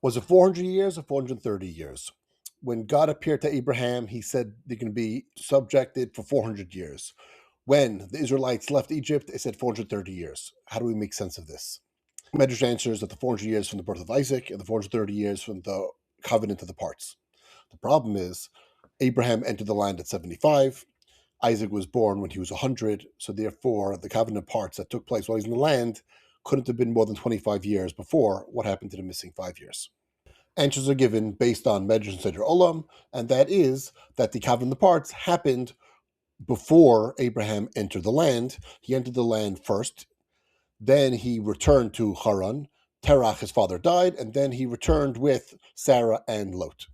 Was it 400 years or 430 years? When God appeared to Abraham, he said they're going to be subjected for 400 years. When the Israelites left Egypt, it said 430 years. How do we make sense of this? Midrash answers that the 400 years from the birth of Isaac and the 430 years from the covenant of the parts. The problem is Abraham entered the land at 75. Isaac was born when he was 100. So therefore, the covenant parts that took place while he's in the land couldn't have been more than 25 years before. What happened to the missing 5 years? Answers are given based on Midrash and Seder Olam, and that is that the covenant of the parts happened before Abraham entered the land. He entered the land first, then he returned to Haran. Terach, his father, died, and then he returned with Sarah and Lot.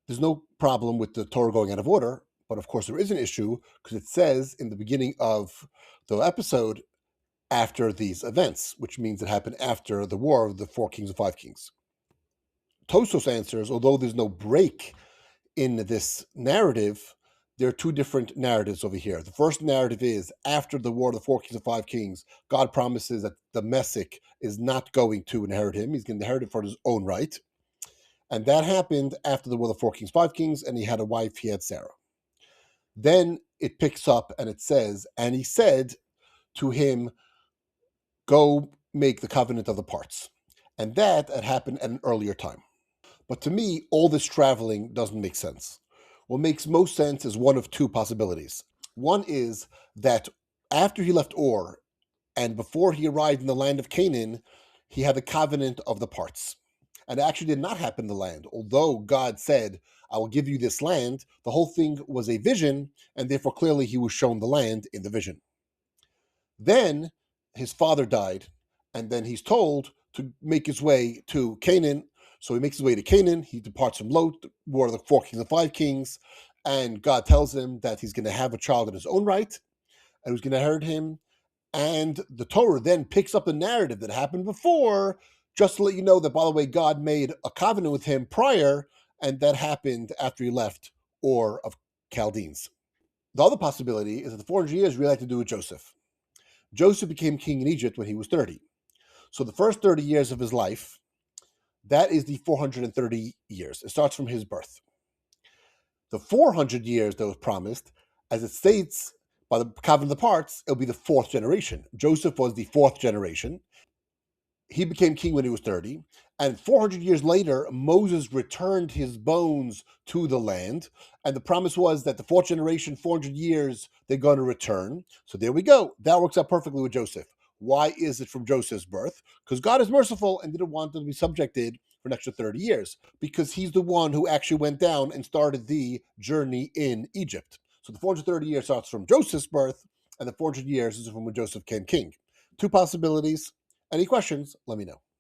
There's no problem with the Torah going out of order, but of course there is an issue because it says in the beginning of the episode after these events, which means it happened after the war of the 4 kings and 5 kings. Tosos answers, although there's no break in this narrative, there are two different narratives over here. The first narrative is after the war of the 4 kings and 5 kings, God promises that the Messiah is not going to inherit him. He's going to inherit it for his own right. And that happened after the war of the 4 kings, 5 kings, and he had a wife, he had Sarah. Then it picks up and it says, and he said to him, go make the covenant of the parts. And that had happened at an earlier time. But to me, all this traveling doesn't make sense. What makes most sense is one of two possibilities. One is that after he left Ur and before he arrived in the land of Canaan, he had the covenant of the parts. And it actually did not happen in the land. Although God said, I will give you this land, the whole thing was a vision, and therefore clearly he was shown the land in the vision. Then his father died, and then he's told to make his way to Canaan. So he makes his way to Canaan. He departs from Lot, war of the 4 kings and 5 kings, and God tells him that he's going to have a child in his own right, and who's going to inherit him. And the Torah then picks up the narrative that happened before, just to let you know that, by the way, God made a covenant with him prior, and that happened after he left Ur of Chaldeans. The other possibility is that the 400 years really had to do with Joseph. Joseph became king in Egypt when he was 30. So the first 30 years of his life, that is the 430 years. It starts from his birth. The 400 years that was promised, as it states by the covenant of the parts, it'll be the fourth generation. Joseph was the fourth generation. He became king when he was 30. And 400 years later, Moses returned his bones to the land. And the promise was that the fourth generation, 400 years, they're going to return. So there we go. That works out perfectly with Joseph. Why is it from Joseph's birth? Because God is merciful and didn't want them to be subjected for an extra 30 years. Because he's the one who actually went down and started the journey in Egypt. So the 430 years starts from Joseph's birth, and the 400 years is from when Joseph became king. Two possibilities. Any questions? Let me know.